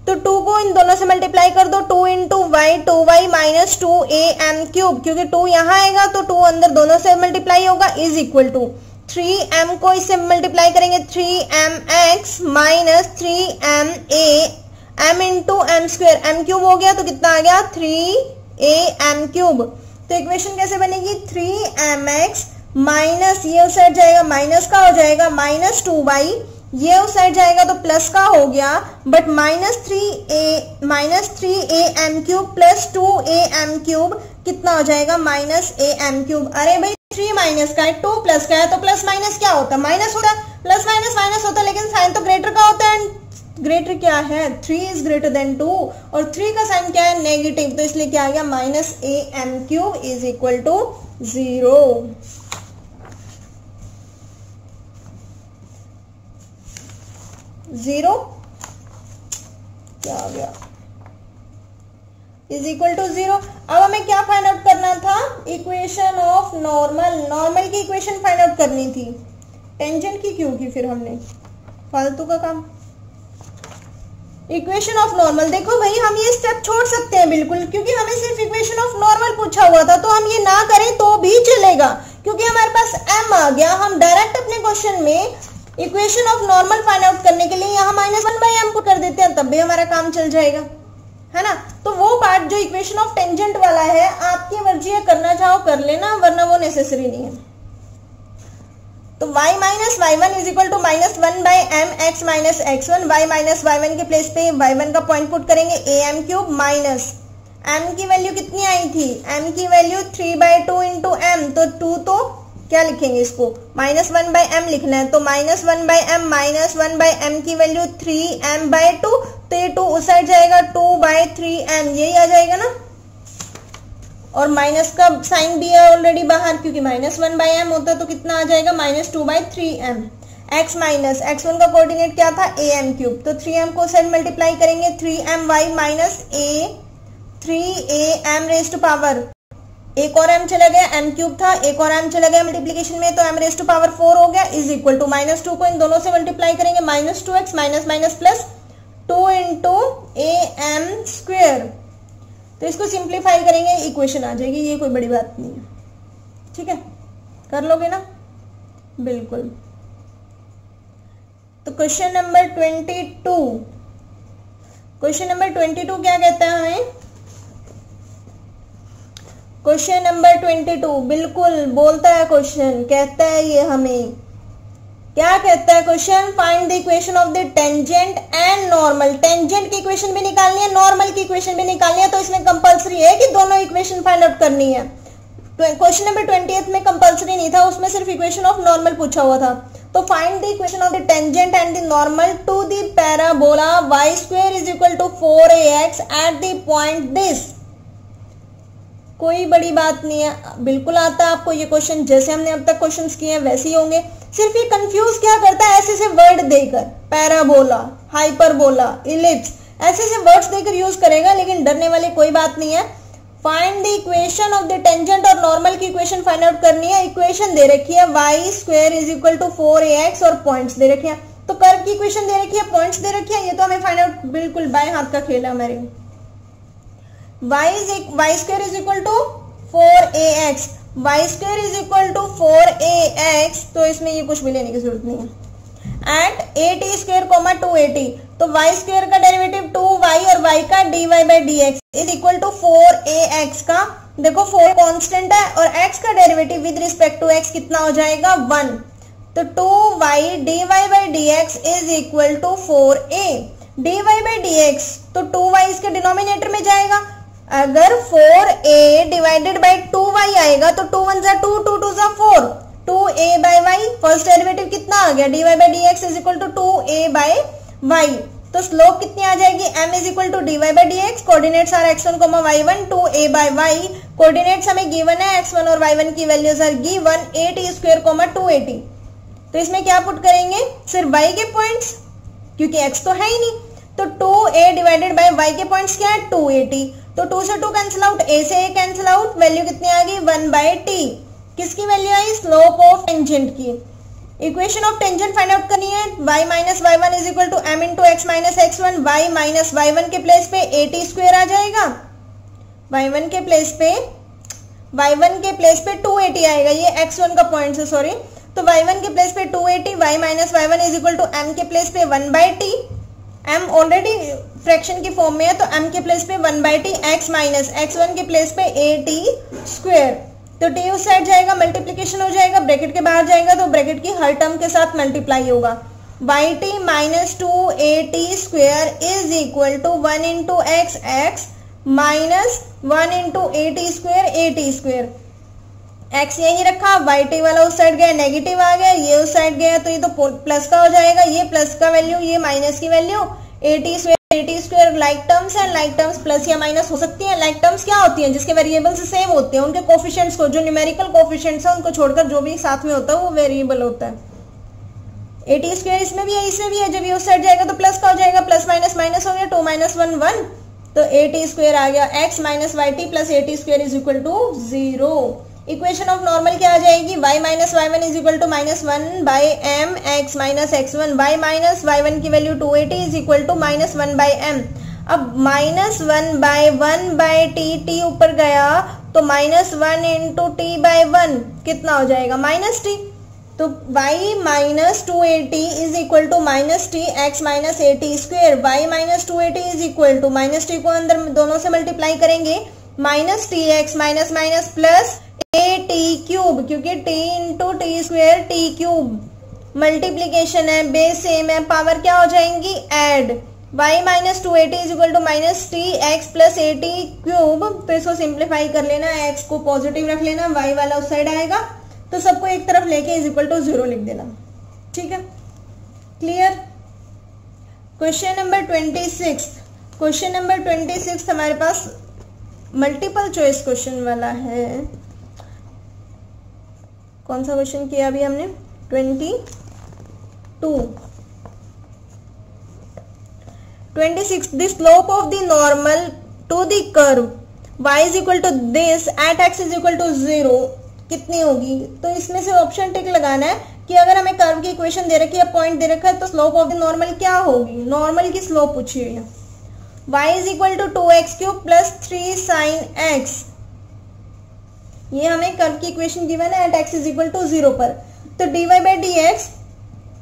तो 2 को इन दोनों से मल्टीप्लाई कर दो, 2 into Y, 2y minus 2am cube, क्योंकि 2 यहाँ आएगा तो 2 अंदर दोनों से मल्टीप्लाई होगा, इज इक्वल टू 3m को इससे मल्टीप्लाई करेंगे 3mx minus 3ma, m into m square, m cube हो गया तो कितना आ गया? 3am cube. तो इक्वेशन कैसे बनेगी? 3mx माइनस, ये उस साइड जाएगा माइनस का हो जाएगा माइनस 2y, ये उस साइड जाएगा तो प्लस का हो गया, but minus 3am cube plus 2am cube कितना हो जाएगा? Minus am cube. अरे भाई 3 माइनस का है, 2 प्लस का है, तो प्लस माइनस क्या होता है? माइनस होता है, प्लस माइनस माइनस होता है, लेकिन साइन तो ग्रेटर का होता है, ग्रेटर क्या है, 3 इज ग्रेटर देन 2 और 3 का साइन क्या है, नेगेटिव, तो इसलिए क्या आ गया minus a m cube is equal to 0। Zero क्या आ गया, इज इक्वल टू 0। अब हमें क्या फाइंड आउट करना था, इक्वेशन ऑफ नॉर्मल, नॉर्मल की इक्वेशन फाइंड आउट करनी थी, टेंजेंट की क्यों की फिर हमने, फालतू का काम। इक्वेशन ऑफ नॉर्मल, देखो भाई हम ये स्टेप छोड़ सकते हैं बिल्कुल, क्योंकि हमें सिर्फ इक्वेशन ऑफ नॉर्मल पूछा हुआ था, तो हम ये ना करें तो भी चलेगा, क्योंकि हमारे पास m आ गया। हम डायरेक्ट अपने क्वेश्चन में equation of normal find out करने के लिए यहाँ -1/m पुट कर देते हैं, तब भी हमारा काम चल जाएगा, है ना। तो वो पार्ट जो इक्वेशन ऑफ टेंजेंट वाला है, आपकी मर्जी है, करना चाहो कर लेना, वरना वो नेसेसरी नहीं है। तो y minus y1 is equal to -1/m x minus x1, y minus y1 के प्लेस पे y1 का पॉइंट पुट करेंगे am क्यूब माइनस m की वैल्यू कितनी आई थी, m की वैल्यू 3/2 इंटू m, तो 2 तो क्या लिखेंगे इसको, -1/m लिखना है, तो -1/m माइनस 1/m की वैल्यू 3m/2, तो ये 2 उस साइड जाएगा, 2/3m, यही आ जाएगा ना। और माइनस का साइन भी है ऑलरेडी बाहर, क्योंकि -1/m होता तो कितना आ जाएगा, -2/3m। x माइनस x1 का कोऑर्डिनेट क्या था, am क्यूब, तो 3m को साइड मल्टीप्लाई करेंगे, 3my minus 3am raise to power, एक और m चला गया, m क्यूब था, एक और m चला गया मल्टीप्लीकेशन में, तो m रेज टू पावर 4 हो गया, इज इक्वल टू -2 को इन दोनों से मल्टीप्लाई करेंगे, -2x minus minus plus 2 into am square, तो इसको सिंप्लीफाई करेंगे, इक्वेशन आ जाएगी, ये कोई बड़ी बात नहीं है, ठीक है, कर लोगे ना, बिल्कुल। तो क्वेश्चन नंबर 22, क्वेश्चन नंबर 22 क्या कहता है हमें, क्वेश्चन नंबर 22 बिल्कुल बोलता है क्वेश्चन, कहता है ये हमें, क्या कहता है question, find the equation of the tangent and normal, tangent की इक्वेशन भी निकालनी है, नॉर्मल की इक्वेशन भी निकालनी है, तो इसमें कंपलसरी है कि दोनों इक्वेशन फाइंड आउट करनी है। क्वेश्चन नंबर 28 में कंपलसरी नहीं था, उसमें सिर्फ इक्वेशन ऑफ नॉर्मल पूछा हुआ था। तो find the equation of the tangent and the normal to the parabola y square is equal to 4ax at the point this. कोई बड़ी बात नहीं है, बिल्कुल आता है आपको ये क्वेश्चन, जैसे हमने अब तक क्वेश्चंस किए हैं वैसे ही होंगे। सिर्फ ये कंफ्यूज क्या करता है, ऐसे से वर्ड देकर, पैराबोला, हाइपरबोला, इलिप्स, ऐसे से वर्ड्स देकर यूज करेगा, लेकिन डरने वाली कोई बात नहीं है। Find the equation of the tangent और नॉर्मल की इक्वेशन फाइंड आउट करनी है। इक्वेशन दे रखी है y square is equal to 4ax और पॉइंट्स दे रखे हैं, तो कर्व की इक्वेशन दे रखी है, पॉइंट्स दे रखी है, ये तो हमें फाइंड आउट बिल्कुल बाएं हाथ का खेल है हमारे। y square is equal to 4ax, y square is equal to 4ax, तो इसमें ये कुछ भी लेने की जरूरत नहीं है। Eight at square coma 2at, तो y स्क्वायर का डेरिवेटिव 2y और y का dy by dx is equal to 4ax का, देखो 4 कांस्टेंट है और x का derivative with respect to x कितना हो जाएगा 1, तो 2y dy by dx is equal to 4a, dy by dx, तो 2y इसके डिनोमिनेटर में जाएगा। अगर 4a डिवाइडेड बाई 2y आएगा तो 2 1 जा 2, 2 2 जा 4, 2a by y, first derivative कितना आ गया, dy by dx is equal to 2a by y, तो स्लोप कितनी आ जाएगी, m is equal to dy by dx, coordinates are x1, y1, 2a by y, coordinates हमें गिवन है, x1 और y1 की वैल्यूज आर गिवन, 8 स्क्वायर 280, तो इसमें क्या पुट करेंगे, सिर्फ y के पॉइंट्स, क्योंकि x तो है ही नहीं, तो 2a डिवाइडेड बाई y के पॉइंट्स क्या है 280, तो 2 से 2 कैंसिल आउट, a से a कैंसिल आउट, वैल्यू कितनी आ गई 1/t, किसकी वैल्यू आई, स्लोप ऑफ टेंजेंट की। Equation of tangent find out करनी है, y minus y1 is equal to m into x minus x1, y minus y1 के प्लेस पे 80 स्क्वायर आ जाएगा, y1 के प्लेस पे 280 आएगा, ये x1 का पॉइंट है सॉरी, तो y1 के प्लेस पे 280, y minus y1 is equal to m के प्लेस पे 1/t, m ऑलरेडी फ्रैक्शन की फॉर्म में है, तो m के प्लेस पे 1/t, x माइनस x1 के प्लेस पे 8t स्क्वायर, तो t उस साइड जाएगा, मल्टीप्लीकेशन हो जाएगा, ब्रैकेट के बाहर जाएगा तो ब्रैकेट की हर टर्म के साथ मल्टीप्लाई होगा, yt minus 2at square is equal to 1 into x minus 1 into at square, x यही रखा, yt वाला उस साइड गया, नेगेटिव आ गया, ये उस साइड गया, तो ये तो प्लस का हो जाएगा, ये प्लस का वैल्यू, ये माइनस की value, eighty square like terms है, लाइक टर्म्स प्लस या माइनस हो सकती है। लाइक टर्म्स क्या होती हैं? जिसके वेरिएबल्स सेम होते हैं, उनके कोफिशिएंट्स को, जो न्यूमेरिकल कोफिशिएंट्स है उनको छोड़कर जो भी साथ में होता है वो वेरिएबल होता है। एटी स्क्वायर इसमें भी है, इसमें भी है। जब ये उस साइड जाएगा तो प्लस का हो जाएगा, प्लस माइनस माइनस हो गया, 2 - 1 1, तो एटी स्क्वायर आ गया। x minus y t plus a t square is equal to 0। Equation of normal क्या आ जाएगी? y minus y one is equal to -1/m x minus x1। y minus y one की value 280 is equal to -1/m। अब -1/1/t, t ऊपर गया तो -1 × t/1 कितना हो जाएगा? -t। तो y minus 280 is equal to -t x minus 80 square. y minus 280 is equal to -t को अंदर दोनों से मल्टीप्लाई करेंगे, -t x minus minus plus a t cube, क्योंकि t into t square t cube multiplication है, base same है, power क्या हो जाएंगी? Add. y minus 280 is equal to -t x plus 80 cube. तो इसको सिंप्लीफाई कर लेना, x को पॉजिटिव रख लेना, y वाला उस साइड आएगा, तो सबको एक तरफ लेके इज इक्वल टू 0 लिख देना। ठीक है, clear. Question number 26। Question number 26 हमारे पास मल्टीपल चॉइस क्वेश्चन वाला है। कौन सा क्वेश्चन किया अभी हमने? 26 the slope of the normal to the curve y is equal to this at x is equal to 0 कितनी होगी? तो इसमें से ऑप्शन टिक लगाना है कि अगर हमें कर्व की इक्वेशन दे रखी है, पॉइंट दे रखा है, तो स्लोप ऑफ द नॉर्मल क्या होगी? नॉर्मल की स्लोप पूछी हुई है। y is equal to 2x cube plus 3 sin x। ये हमें कर्व की इक्वेशन गिवन है at x is equal to 0 पर। तो dy by d x,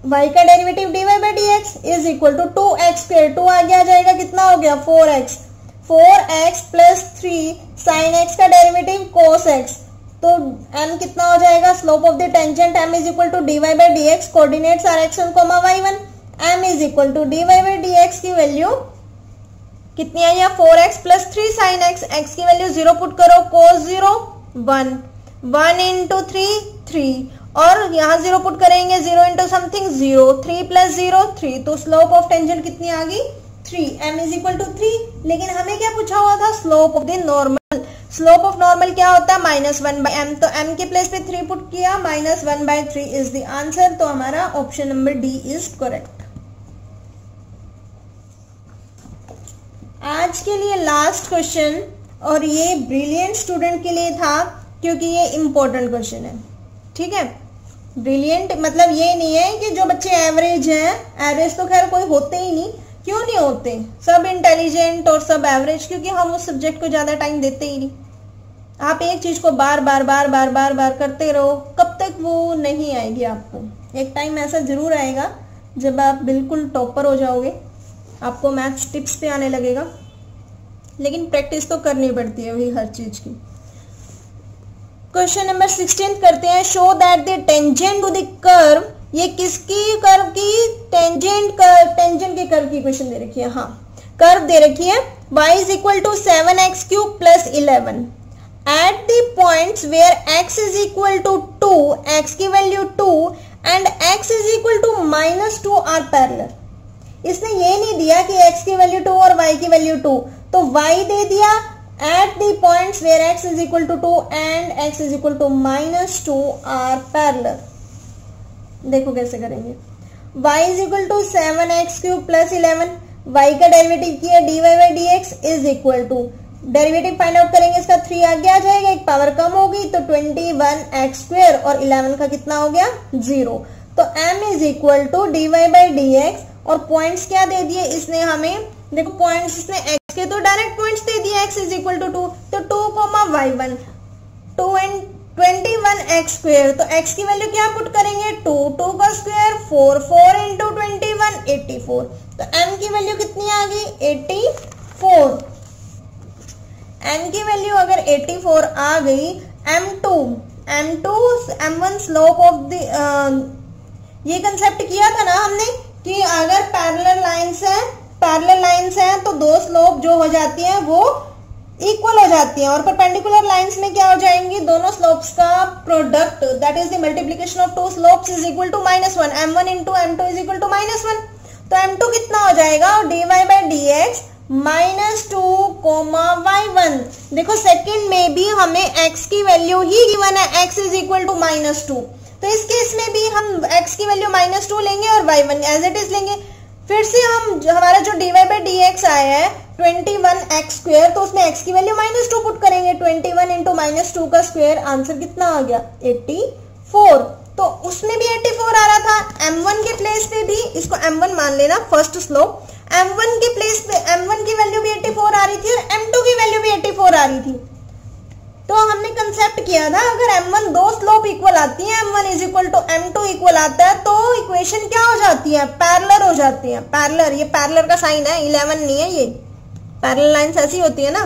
y का derivative dy by d x is equal to 2x square, 2 आगे आ जाएगा, कितना हो गया? 4x प्लस 3 sin x का डेरिवेटिव cos x। तो m कितना हो जाएगा? Slope of the tangent m is equal to dy by d x, coordinates are x1, y1। m is equal to dy by d x की value कितनी आई है? 4x plus 3 sin x, x की value 0 put करो, cos 0 1, 1 × 3 3, और यहाँ 0 put करेंगे, 0 × something 0, 3 plus 0 3, तो स्लोप ऑफ टेंजेंट कितनी आ गई? 3, m इज इक्वल टू 3। लेकिन हमें क्या पूछा हुआ था? Slope of the normal. Slope of normal क्या होता है? -1/m। तो m के प्लेस पे 3 पुट किया, -1/3 इज द आंसर। तो हमारा option number D is correct. आज के लिए लास्ट क्वेश्चन, और ये ब्रिलियंट स्टूडेंट के लिए था क्योंकि ये इंपॉर्टेंट क्वेश्चन है। ठीक है, ब्रिलियंट मतलब ये नहीं है कि जो बच्चे एवरेज हैं, एवरेज तो खैर कोई होते ही नहीं। क्यों नहीं होते? सब इंटेलिजेंट और सब एवरेज, क्योंकि हम उस सब्जेक्ट को ज्यादा टाइम देते ही नहीं। आप एक चीज को बार बार बार बार बार बार करते रहो, कब तक वो नहीं आएगी आपको। एक टाइम ऐसा जरूर आएगा जब आप बिल्कुल टॉपर हो जाओगे, आपको मैथ्स टिप्स पे आने लगेगा, लेकिन प्रैक्टिस तो करनी पड़ती है वही हर चीज की। क्वेश्चन नंबर 16 करते हैं। Show that the tangent to the curve, ये किसकी कर्व की? टेंजेंट के कर्व की क्वेश्चन दे रखी है। हाँ, कर्व दे रखी है y is equal to 7x cube plus 11 at the points where x is equal to 2, x की value 2 and x is equal to -2 are parallel. इसने ये नहीं दिया कि x की वैल्यू 2 और y की वैल्यू 2, तो y दे दिया at the points where x is equal to 2 and x is equal to -2 are parallel। देखो कैसे करेंगे। y is equal to 7x cube plus 11, y का डेरिवेटिव किया dy by d x is equal to, derivative find out करेंगे, इसका 3 आगे आ जाएगा, एक पावर कम होगी, तो 21x स्क्वायर, और 11 का कितना हो गया? 0। तो m is equal to dy by d x, और पॉइंट्स क्या दे दिए इसने हमें? देखो पॉइंट्स इसने x के तो डायरेक्ट पॉइंट्स दे दिए, x इज इक्वल टू 2, तो 2, y1, 2 एंड 21x स्क्वायर, तो x की वैल्यू क्या पुट करेंगे? 2, 2 का स्क्वायर 4, 4 × 21 84, तो m की वैल्यू कितनी आ गई? 84। m की वैल्यू अगर 84 आ गई, m1 स्लोप ऑफ द, ये कंसेप्ट किया था ना हमने कि अगर पैरेलल लाइंस हैं तो दो स्लोप जो हो जाती हैं वो इक्वल हो जाती हैं, और परपेंडिकुलर लाइंस में क्या हो जाएंगी? दोनों स्लोप्स का product, that is the multiplication of two slopes is equal to -1, m1 × m2 is equal to -1। तो m2 कितना हो जाएगा, dy by d x -2 y1। देखो सेकंड में भी हमें x की वैल्यू ही गिवन है, x इज इक्वल टू -2, तो इस केस में भी हम x की वैल्यू -2 लेंगे और y1 एज इट इज लेंगे। फिर से हम हमारा जो dy बाई डी एक्स आया है 21x², तो उसमें x की वैल्यू -2 पुट करेंगे, 21 इंटू -2 का स्क्वायर, आंसर कितना आ गया 84। तो उसमें भी 84 आ रहा था। m1 के प्लेस पे भी, इसको m1 मान लेना फर्स्ट स्लोप, m1 के प्लेस पे m1 की वैल्यू भी 84 आ रही थी और m2 की वैल्यू भी 84 आ रही थी। तो हमने कंसेप्ट किया था अगर m1 दो स्लोप इक्वल आती है, m1 is equal to m2 equal आता है, तो इक्वेशन क्या हो जाती है, पैरेलल हो जाती है। पैरेलल, ये पैरेलल का साइन है, 11 नहीं है, ये पैरेलल लाइंस ऐसी होती है ना।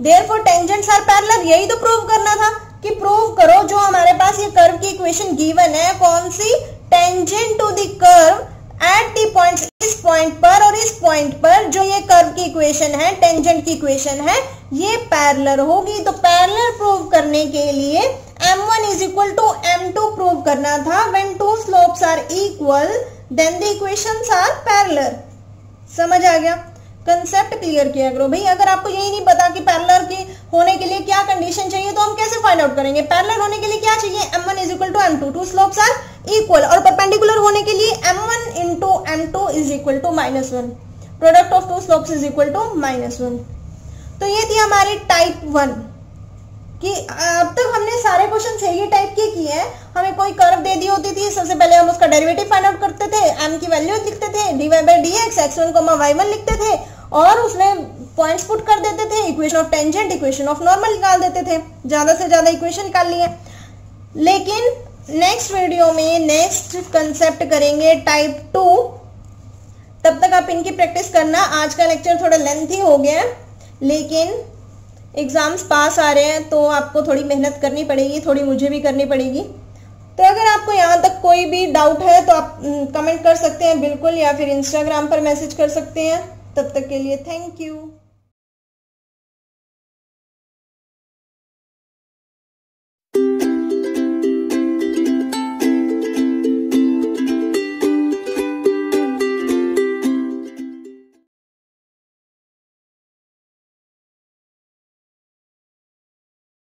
देयरफॉर टेंजेंट्स आर पैरेलल, यही तो प्रूव करना था कि प्रूव करो जो हमारे पास ये कर्व की इक्वेशन गिवन है, कौन सी, tangent to the curve at the points, इस पॉइंट पर और इस पॉइंट पर जो ये कर्व की इक्वेशन है, टेंजेंट की इक्वेशन है, ये पैरेलल होगी। तो पैरेलल प्रूव करने के लिए m1 is equal to m2 prove करना था। When two slopes are equal then the equations are parallel. समझ आ गया, कंसेप्ट क्लियर किया करो भाई। अगर आपको यही नहीं पता कि पैरेलल की होने के लिए क्या कंडीशन चाहिए, तो हम कैसे फाइंड आउट करेंगे। पैरेलल होने के लिए क्या चाहिए, m1 is equal to m2, two slopes are equal, और परपेंडिकुलर होने के लिए m1 into m2 is equal to -1, product of two slopes is equal to -1। तो ये थी हमारी टाइप 1 कि अब तक हमने सारे क्वेश्चन यही टाइप के किए हैं। हमें कोई कर्व दे दी होती थी, सबसे पहले हम उसका डेरिवेटिव फाइंड आउट करते थे, m की वैल्यू लिखते थे, dy by d x x1, y1 लिखते थे और उसमें पॉइंट्स पुट कर देते थे, equation of tangent, equation of normal निकाल देते थे, ज्यादा से ज्यादा इक्वेशन निकाल लिए। लेकिन नेक्स्ट वीडियो में नेक्स्ट कंसेप्ट करेंगे टाइप 2। तब तक आप इनकी प्रैक्टिस करना। आज का लेक्चर थोड़ा लेंथी हो गया है, लेकिन एग्जाम्स पास आ रहे हैं तो आपको थोड़ी मेहनत करनी पड़ेगी, थोड़ी मुझे भी करनी पड़ेगी। तो अगर आपको यहाँ तक कोई भी डाउट है तो आप कमेंट कर सकते हैं बिल्कुल, या फिर इंस्टाग्राम पर मैसेज कर सकते हैं। तब तक के लिए थैंक यू।